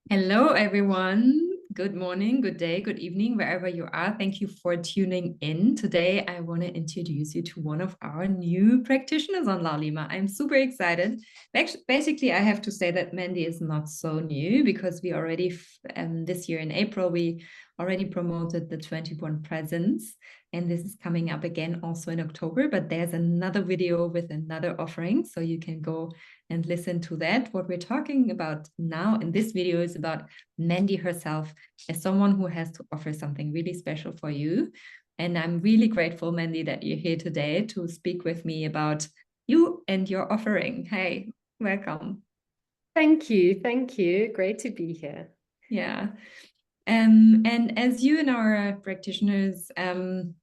Hello, everyone. Good morning, good day, good evening, wherever you are. Thank you for tuning in. Today, I want to introduce you to one of our new practitioners on LAULIMA. I'm super excited. Basically, I have to say that Mandy is not so new because we already, this year in April, we already promoted the 21 presents. And this is coming up again also in October, but there's another video with another offering. So you can go and listen to that. What we're talking about now in this video is about Mandy herself as someone who has to offer something really special for you. And I'm really grateful, Mandy, that you're here today to speak with me about you and your offering. Hey, welcome. Thank you. Thank you. Great to be here. Yeah. And as you and our practitioners and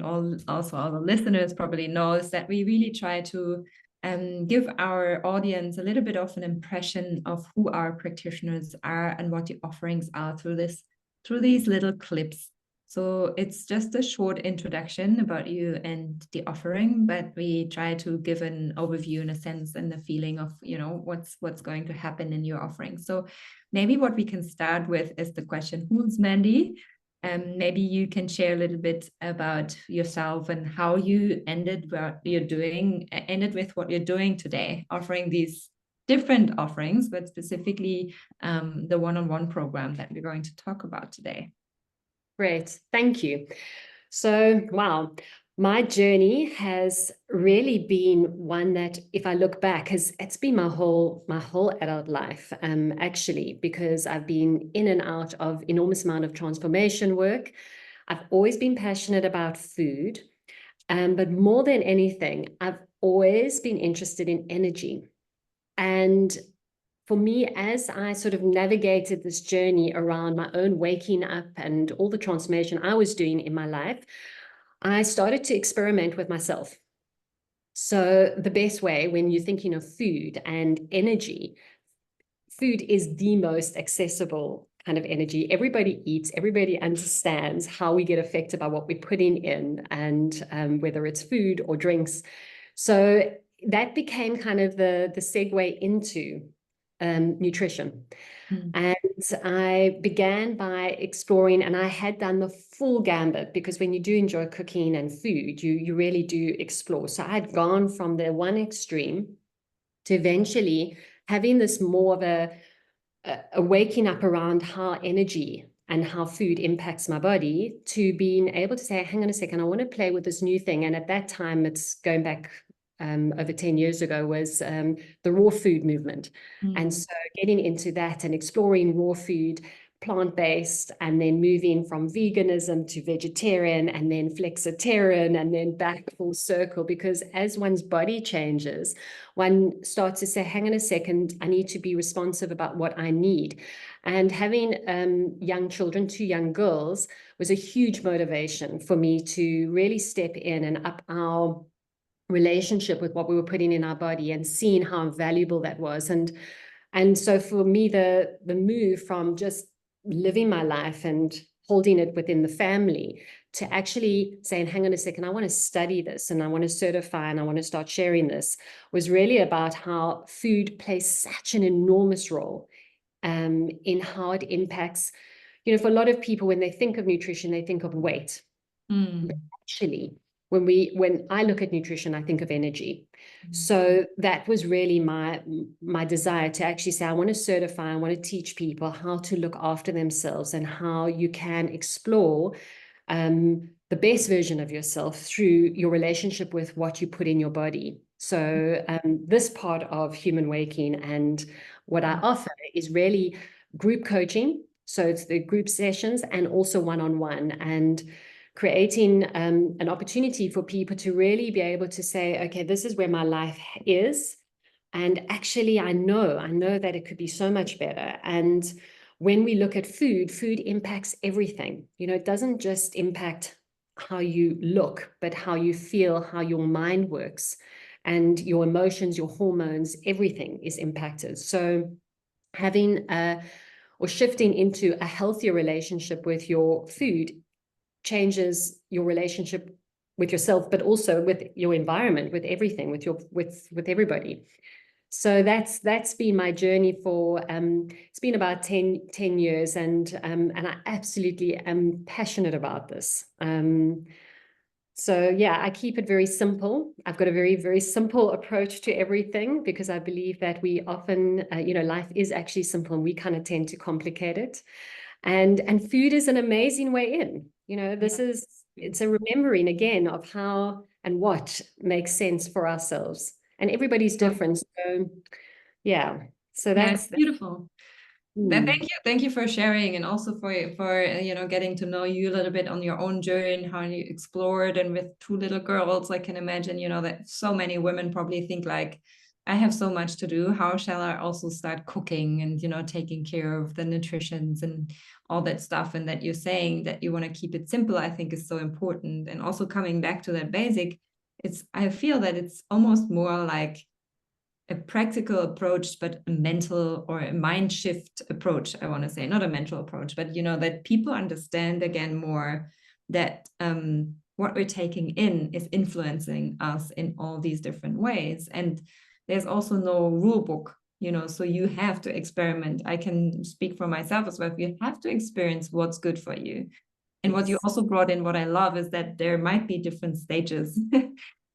also all the listeners probably knows that we really try to give our audience a little bit of an impression of who our practitioners are and what the offerings are through these little clips. So it's just a short introduction about you and the offering, but we try to give an overview in a sense and the feeling of, what's going to happen in your offering. So maybe what we can start with is the question, who's Mandy? Maybe you can share a little bit about yourself and how you ended with what you're doing today, offering these different offerings, but specifically the one-on-one program that we're going to talk about today. Great. Thank you. So, wow, my journey has really been one that, if I look back, it's been my whole adult life, actually, because I've been in and out of enormous amount of transformation work. I've always been passionate about food, but more than anything, I've always been interested in energy. And for me, as I sort of navigated this journey around my own waking up and all the transformation I was doing in my life, I started to experiment with myself. So the best way when you're thinking of food and energy, food is the most accessible kind of energy. Everybody eats, everybody understands how we get affected by what we're putting in, and whether it's food or drinks. So that became kind of the segue into nutrition. And I began by exploring, and I had done the full gambit, because when you do enjoy cooking and food, you really do explore. So I had gone from the one extreme to eventually having this more of a waking up around how energy and how food impacts my body, to being able to say, hang on a second, I want to play with this new thing. And at that time, it's going back over 10 years ago, was the raw food movement. And so getting into that and exploring raw food, plant-based, and then moving from veganism to vegetarian, and then flexitarian, and then back full circle, because as one's body changes, one starts to say, hang on a second, I need to be responsive about what I need. And having young children, 2 young girls, was a huge motivation for me to really step in and up our relationship with what we were putting in our body, and seeing how valuable that was. And so for me, the move from just living my life and holding it within the family, to actually saying, hang on a second, I want to study this, and I want to certify, and I want to start sharing this, was really about how food plays such an enormous role in how it impacts, for a lot of people, when they think of nutrition, they think of weight. But actually, when I look at nutrition, I think of energy. So that was really my desire, to actually say, I want to certify, I want to teach people how to look after themselves, and how you can explore the best version of yourself through your relationship with what you put in your body. So this part of Human Waking and what I offer is really group coaching. So it's the group sessions and also one-on-one, and creating an opportunity for people to really be able to say, okay, this is where my life is. And actually, I know that it could be so much better. And when we look at food, food impacts everything. It doesn't just impact how you look, but how you feel, how your mind works, and your emotions, your hormones, everything is impacted. So having or shifting into a healthier relationship with your food changes your relationship with yourself, but also with your environment, with everything, with everybody. So that's been my journey for it's been about 10 years, and I absolutely am passionate about this. So yeah, I keep it very simple. I've got a very, very simple approach to everything, because I believe that we often, life is actually simple and we kind of tend to complicate it. And food is an amazing way in. It's a remembering again of how and what makes sense for ourselves. And everybody's different. So yeah. So It's beautiful. Mm. Thank you for sharing, and also for getting to know you a little bit on your own journey, how you explored, and with two little girls, I can imagine that so many women probably think like, I have so much to do. How shall I also start cooking and taking care of the nutritions and all that stuff? And that you're saying that you want to keep it simple, I think is so important. And also coming back to that basic, I feel that it's almost more like a practical approach, but a mental or a mind shift approach, I want to say, not a mental approach, but that people understand again more that what we're taking in is influencing us in all these different ways. And there's also no rule book, so you have to experiment. I can speak for myself as well. You have to experience what's good for you. And what you also brought in, what I love, is that there might be different stages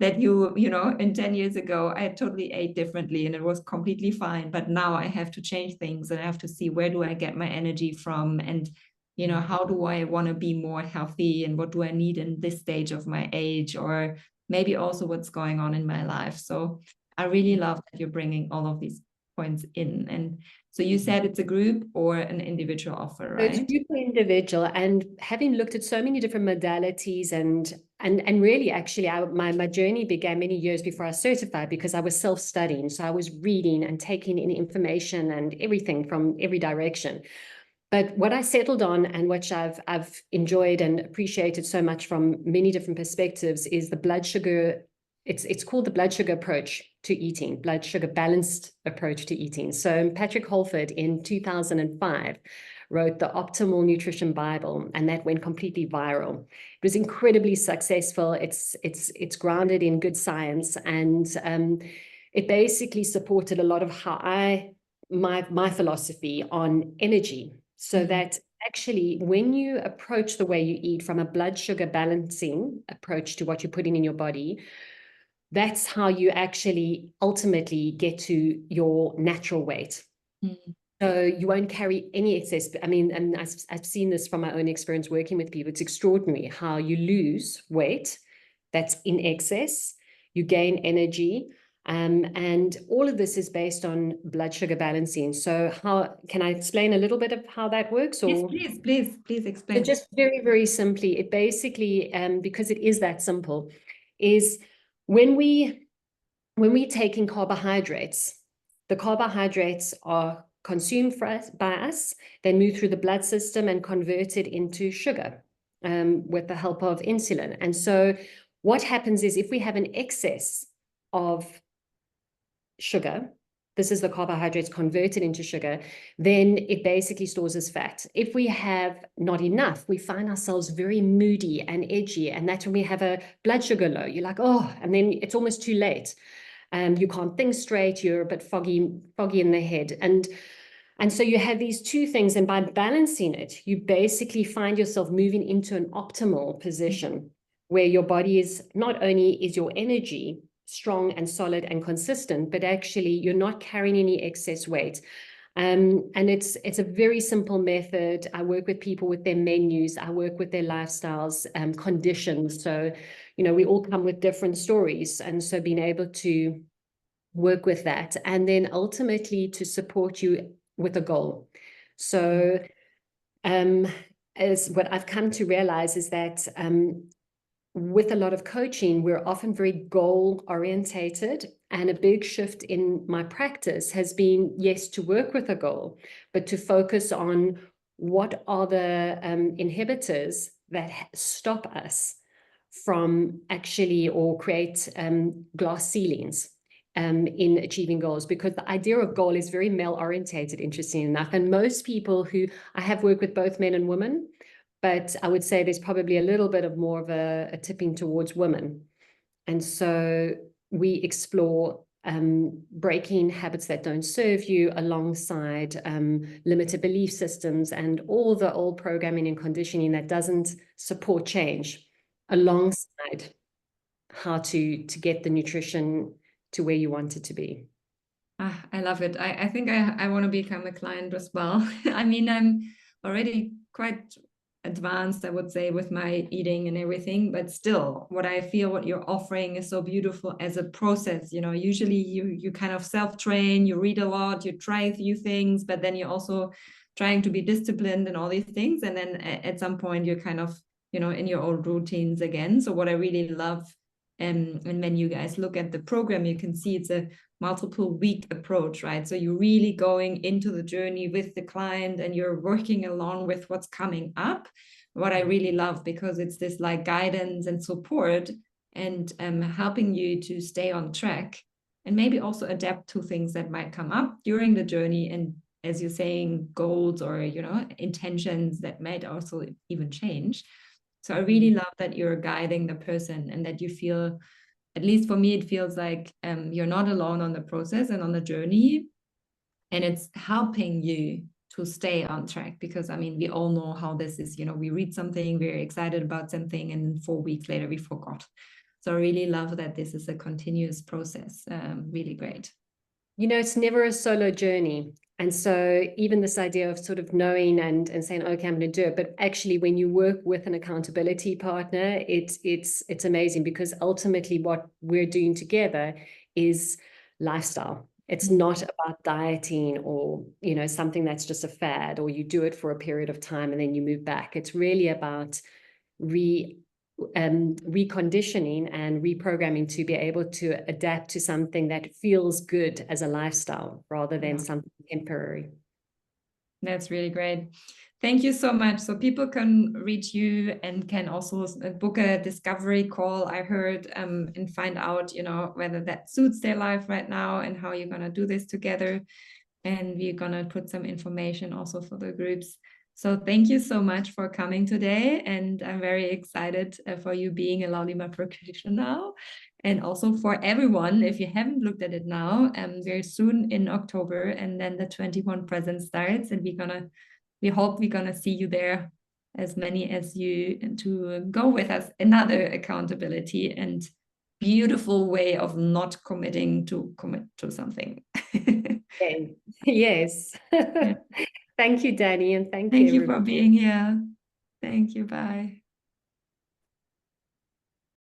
that in 10 years ago, I totally ate differently and it was completely fine. But now I have to change things and I have to see, where do I get my energy from? And, how do I want to be more healthy, and what do I need in this stage of my age, or maybe also what's going on in my life. So I really love that you're bringing all of these points in. And so you said it's a group or an individual offer, right? So it's group or individual, and having looked at so many different modalities and really actually my journey began many years before I was certified, because I was self-studying. So I was reading and taking in information and everything from every direction. But what I settled on, and which I've enjoyed and appreciated so much from many different perspectives, is the blood sugar. It's called the blood sugar approach to eating, blood sugar balanced approach to eating. So Patrick Holford in 2005 wrote the Optimal Nutrition Bible, and that went completely viral. It was incredibly successful. It's grounded in good science, and it basically supported a lot of how my philosophy on energy. So that actually, when you approach the way you eat from a blood sugar balancing approach to what you're putting in your body, that's how you actually ultimately get to your natural weight. So you won't carry any excess. I mean, and I've seen this from my own experience working with people. It's extraordinary how you lose weight that's in excess, you gain energy. And all of this is based on blood sugar balancing. So how can I explain a little bit of how that works? Yes, please explain. So just very, very simply, it basically, because it is that simple, is when we take in carbohydrates, the carbohydrates are consumed by us, they move through the blood system and converted into sugar with the help of insulin. And so what happens is, if we have an excess of sugar, this is the carbohydrates converted into sugar, then it basically stores as fat. If we have not enough, we find ourselves very moody and edgy, and that's when we have a blood sugar low. You're like, oh, and then it's almost too late. You can't think straight, you're a bit foggy in the head. And so you have these two things, and by balancing it, you basically find yourself moving into an optimal position where your body is, not only is your energy strong and solid and consistent, but actually you're not carrying any excess weight. And it's a very simple method. I work with people with their menus. I work with their lifestyles, conditions. So, we all come with different stories. And so being able to work with that, and then ultimately to support you with a goal. So as what I've come to realize is that with a lot of coaching, we're often very goal orientated, and a big shift in my practice has been, yes, to work with a goal, but to focus on what are the inhibitors that stop us from actually, or create glass ceilings in achieving goals, because the idea of goal is very male orientated, interesting enough. And most people who I have worked with, both men and women, but I would say there's probably a little bit of more of a tipping towards women. And so we explore breaking habits that don't serve you alongside limited belief systems and all the old programming and conditioning that doesn't support change, alongside how to get the nutrition to where you want it to be. I love it. I think I want to become a client as well. I mean, I'm already quite advanced, I would say, with my eating and everything, but still what I feel what you're offering is so beautiful as a process. You know, usually you kind of self-train, you read a lot, you try a few things, but then you're also trying to be disciplined and all these things. And then at some point you're kind of, you know, in your old routines again. So what I really love, and when you guys look at the program, you can see it's a multiple week approach, right? So you're really going into the journey with the client and you're working along with what's coming up. What I really love, because it's this like guidance and support and helping you to stay on track and maybe also adapt to things that might come up during the journey. And as you're saying, goals or, you know, intentions that might also even change. So I really love that you're guiding the person and that you feel, at least for me, it feels like you're not alone on the process and on the journey. And it's helping you to stay on track, because I mean, we all know how this is. You know, we read something, we're excited about something, and 4 weeks later we forgot. So I really love that this is a continuous process. Really great. You know, it's never a solo journey. And so even this idea of sort of knowing and saying, okay, I'm going to do it. But actually, when you work with an accountability partner, it's amazing, because ultimately what we're doing together is lifestyle. It's not about dieting or, you know, something that's just a fad, or you do it for a period of time and then you move back. It's really about reconditioning and reprogramming to be able to adapt to something that feels good as a lifestyle rather than something temporary. That's really great. Thank you so much. So people can reach you and can also book a discovery call, I heard, and find out, you know, whether that suits their life right now and how you're going to do this together. And we're going to put some information also for the groups. So thank you so much for coming today. And I'm very excited for you being a LAULIMA practitioner now. And also for everyone, if you haven't looked at it now, very soon in October, and then the 21 present starts, and we hope we're gonna see you there, as many as you, to go with us. Another accountability and beautiful way of not committing to commit to something. Okay. Yes. Yeah. Thank you, Danny, and thank Thank you, you for everybody. being here. Thank you. Bye.